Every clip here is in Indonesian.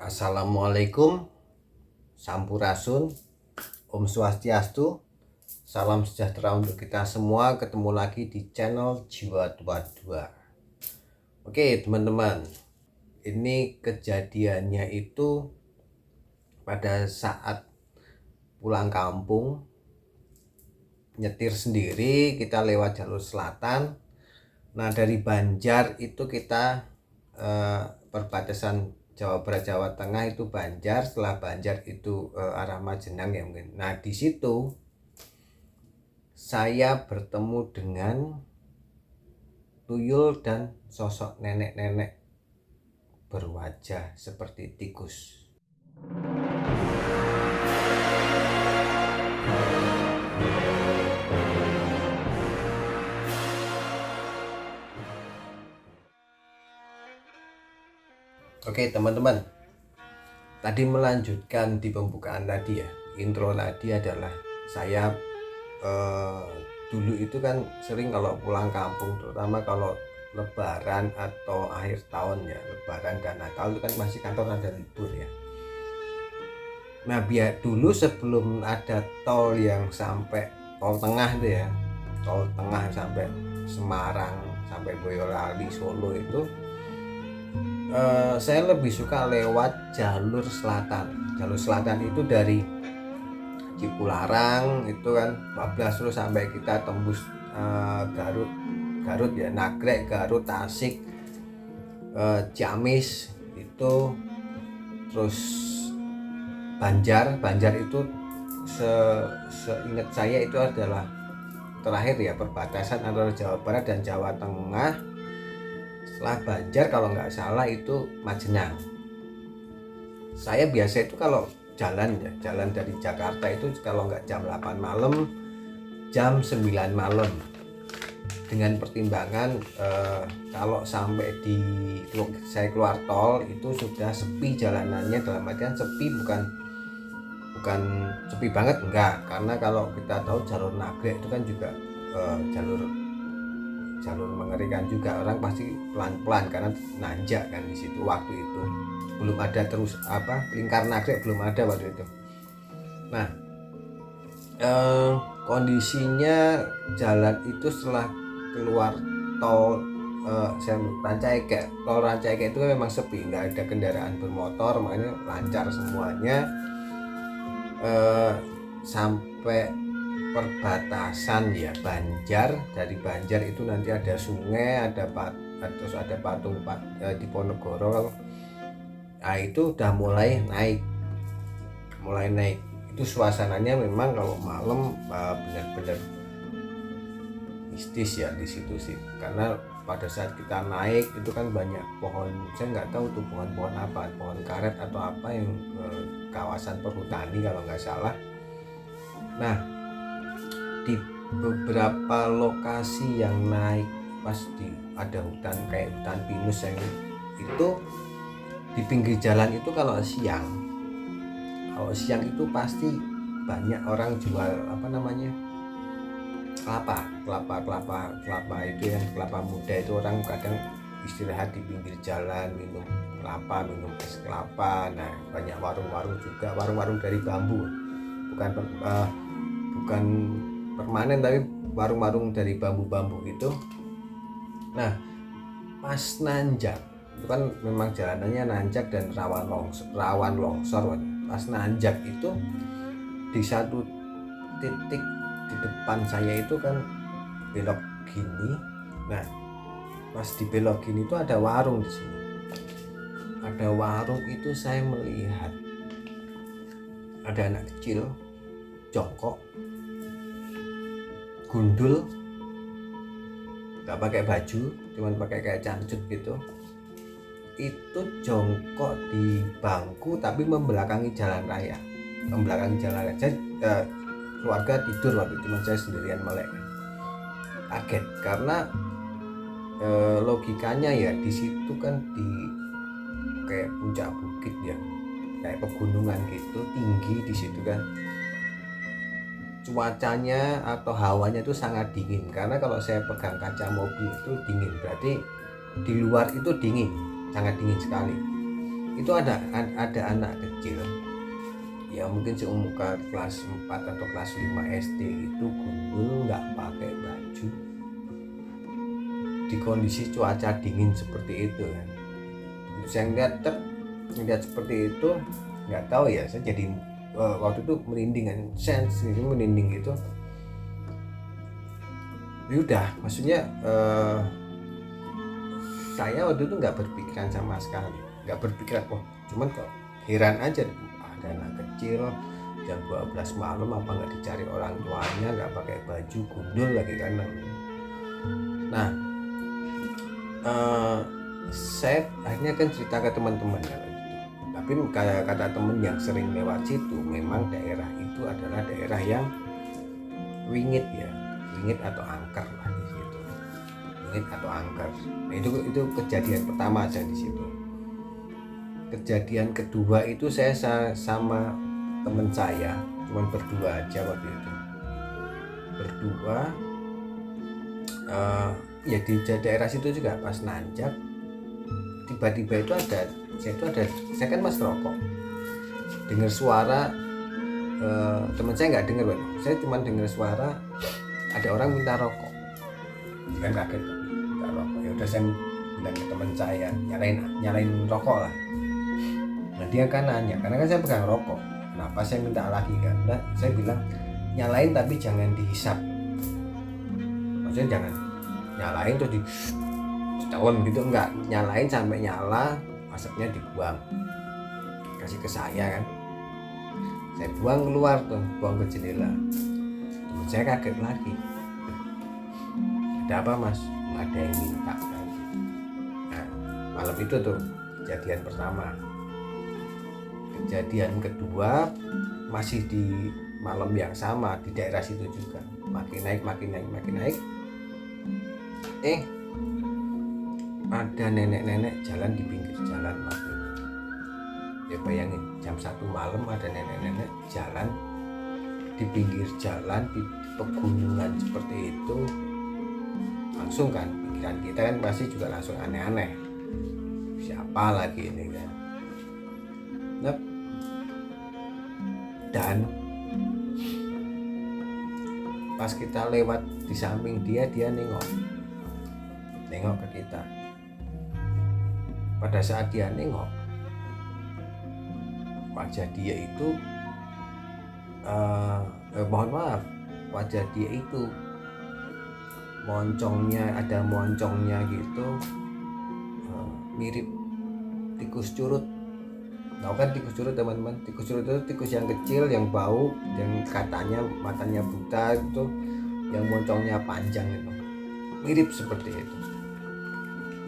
Assalamualaikum, Sampurasun, Om Swastiastu, salam sejahtera untuk kita semua. Ketemu lagi di channel Jiwa 22. Oke teman-teman, ini kejadiannya itu pada saat pulang kampung, nyetir sendiri, kita lewat jalur selatan. Nah dari Banjar itu kita perbatasan Jawa Barat Jawa Tengah itu Banjar, setelah Banjar itu arah Majenang ya mungkin. Nah di situ saya bertemu dengan tuyul dan sosok nenek-nenek berwajah seperti tikus. Oke teman-teman, tadi melanjutkan di pembukaan tadi ya, intro tadi adalah saya dulu itu kan sering kalau pulang kampung, terutama kalau lebaran atau akhir tahun ya, lebaran dan Natal itu kan masih kantor ada libur ya. Nah biar dulu sebelum ada tol yang sampai tol tengah itu ya, tol tengah sampai Semarang, sampai Boyolali, Solo itu saya lebih suka lewat jalur selatan. Jalur selatan itu dari Cipularang itu kan 14 terus sampai kita tembus Garut ya, Nagrek, Garut, Tasik, Ciamis itu, terus Banjar itu seingat saya itu adalah terakhir ya, perbatasan antara Jawa Barat dan Jawa Tengah. Setelah Banjar kalau nggak salah itu Majenang. Saya biasa itu kalau jalan dari Jakarta itu kalau nggak jam 8 malam, jam 9 malam, dengan pertimbangan kalau sampai saya keluar tol itu sudah sepi jalanannya, dalam artian sepi bukan sepi banget enggak, karena kalau kita tahu jalur Nagrek itu kan juga jalur mengerikan juga, orang pasti pelan-pelan karena nanjak kan di situ. Waktu itu belum ada lingkar Nagrek, belum ada waktu itu. Nah kondisinya jalan itu setelah keluar tol tol Rancaikek itu memang sepi, nggak ada kendaraan bermotor, makanya lancar semuanya sampai perbatasan ya Banjar. Dari Banjar itu nanti ada sungai, terus ada patung di Ponegoro. Nah itu udah mulai naik. Itu suasananya memang kalau malam benar-benar mistis ya di situ sih, karena pada saat kita naik itu kan banyak pohon, saya nggak tahu tuh pohon apa, pohon karet atau apa, yang kawasan perhutani kalau nggak salah. Nah di beberapa lokasi yang naik ada hutan kayak hutan pinus yang itu di pinggir jalan itu, kalau siang itu pasti banyak orang jual kelapa itu, yang kelapa muda itu. Orang kadang istirahat di pinggir jalan, minum es kelapa. Nah banyak warung-warung juga, warung-warung dari bambu, bukan permanen tapi warung-warung dari bambu itu. Nah pas nanjak itu kan memang jalanannya nanjak dan rawan longsor. Pas nanjak itu di satu titik di depan saya itu kan belok gini. Nah pas di belok gini itu ada warung di sini. Ada warung itu, saya melihat ada anak kecil jongkok, gundul, nggak pakai baju, cuman pakai kayak cancut gitu. Itu jongkok di bangku tapi membelakangi jalan raya. Jadi keluarga tidur waktu itu, cuma saya sendirian melek. Kaget karena logikanya ya di situ kan di kayak puncak bukit ya, kayak pegunungan gitu, tinggi di situ kan. Cuacanya atau hawanya itu sangat dingin, karena kalau saya pegang kaca mobil itu dingin, berarti di luar itu dingin, sangat dingin sekali. itu ada anak kecil ya mungkin seumur kelas 4 atau kelas 5 SD itu gundul nggak pakai baju di kondisi cuaca dingin seperti itu kan. Saya ngeliat seperti itu, nggak tahu ya, saya jadi waktu itu merinding kan, sense itu merinding gitu. Ya udah, maksudnya saya waktu itu nggak berpikiran sama sekali, nggak berpikiran cuman kok heran aja, ada anak kecil jam 12 malam apa nggak dicari orang tuanya, nggak pakai baju, gundul lagi kan. Nah saya akhirnya kan cerita ke teman-teman ya, tapi kata teman yang sering lewat situ, memang daerah itu adalah daerah yang wingit ya, wingit atau angker lah di situ, wingit atau angker. Nah itu kejadian pertama aja di situ. Kejadian kedua itu saya sama teman saya, cuma berdua aja waktu itu, berdua ya di daerah situ juga. Pas nanjak tiba-tiba itu saya kan mas rokok, dengar suara teman saya nggak dengar, saya cuma dengar suara ada orang minta rokok, kan kaget minta rokok. Ya udah saya bilang ke teman saya, nyalain rokok lah. Nah dia kan nanya, karena kan saya pegang rokok, kenapa saya minta lagi kan. Nah saya bilang nyalain tapi jangan dihisap, maksudnya jangan nyalain terus di setahun gitu, enggak, nyalain sampai nyala, asapnya dibuang, kasih ke saya kan. Saya buang keluar tuh, buang ke jendela. Temen saya kaget lagi, ada apa mas? Nggak ada yang minta kan. Nah malam itu tuh kejadian pertama. Kejadian kedua masih di malam yang sama di daerah situ juga, makin naik ada nenek-nenek jalan di pinggir jalan waktu itu. Ya bayangin jam 1 malam ada nenek-nenek jalan di pinggir jalan di pegunungan seperti itu. Langsung kan pikiran kita kan pasti juga langsung aneh-aneh, siapa lagi ini kan. Nah, dan pas kita lewat di samping dia nengok ke kita. Pada saat dia nengok, wajah dia itu mohon maaf, wajah dia itu ada moncongnya gitu, mirip tikus curut. Tahu kan tikus curut teman-teman? Tikus curut itu tikus yang kecil, yang bau, yang katanya matanya buta itu, yang moncongnya panjang itu, mirip seperti itu.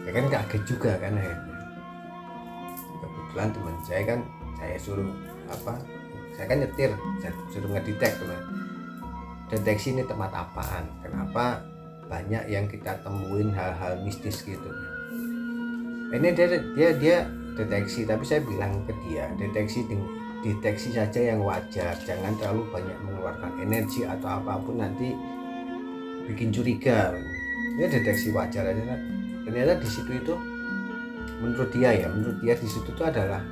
Ya kan kaget juga kan akhirnya. Kebetulan teman saya kan, saya suruh saya kan nyetir, saya suruh ngedetek teman, deteksi ini tempat apaan, kenapa banyak yang kita temuin hal-hal mistis gitu. Ini dia deteksi, tapi saya bilang ke dia, deteksi saja yang wajar, jangan terlalu banyak mengeluarkan energi atau apapun, nanti bikin curiga. Ya deteksi wajar aja kan. Ternyata di situ itu menurut dia di situ itu adalah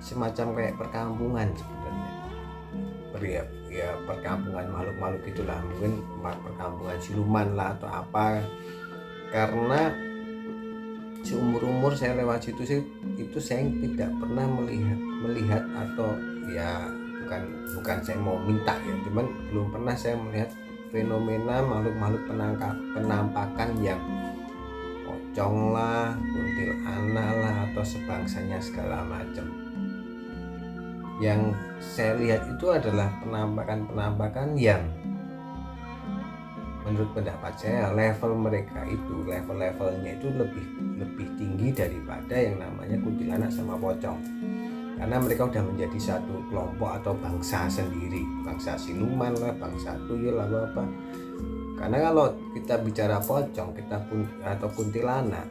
semacam kayak perkampungan sebenarnya. Ya perkampungan makhluk-makhluk itulah, mungkin perkampungan siluman lah atau apa. Karena seumur saya lewat situ itu saya tidak pernah melihat atau ya bukan saya mau minta ya, cuman belum pernah saya melihat fenomena makhluk-makhluk penampakan yang pocong lah, kuntilanak lah atau sebangsanya segala macam. Yang saya lihat itu adalah penampakan yang menurut pendapat saya levelnya itu lebih tinggi daripada yang namanya kuntilanak sama pocong, karena mereka udah menjadi satu kelompok atau bangsa sendiri, bangsa siluman lah, bangsa tuyul lah apa. Karena kalau kita bicara pocong atau kuntilanak,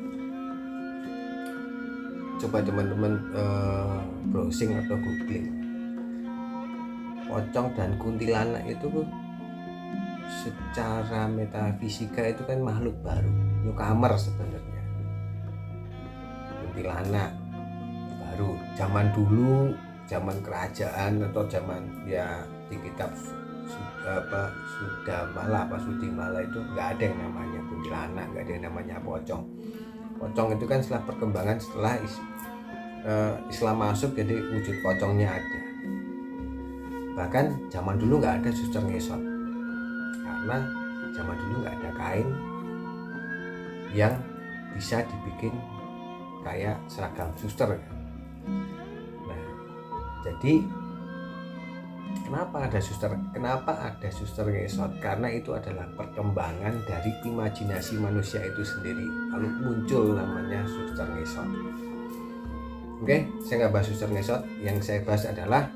coba teman-teman browsing atau googling, pocong dan kuntilanak itu secara metafisika itu kan makhluk baru, newcomer sebenarnya. Kuntilanak baru. Zaman dulu, zaman kerajaan atau zaman ya di kitab Sudamala Sudimala itu nggak ada yang namanya kuntilanak, nggak ada yang namanya pocong. Pocong itu kan setelah perkembangan, setelah Islam masuk, jadi wujud pocongnya ada. Bahkan zaman dulu nggak ada suster ngesot, karena zaman dulu nggak ada kain yang bisa dibikin kayak seragam suster. Nah, jadi kenapa ada suster ngesot? Karena itu adalah perkembangan dari imajinasi manusia itu sendiri, lalu muncul namanya suster ngesot. Oke, saya nggak bahas suster ngesot. Yang saya bahas adalah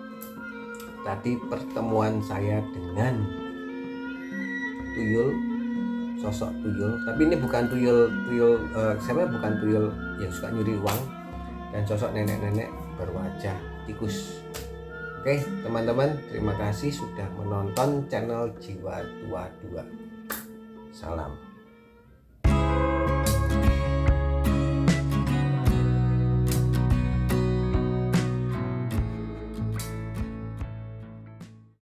tadi pertemuan saya dengan tuyul, sosok tuyul. Tapi ini bukan tuyul saya bukan tuyul yang suka nyuri uang, dan sosok nenek-nenek berwajah tikus. Oke teman-teman, terima kasih sudah menonton channel Jiwa Tua 2. Salam.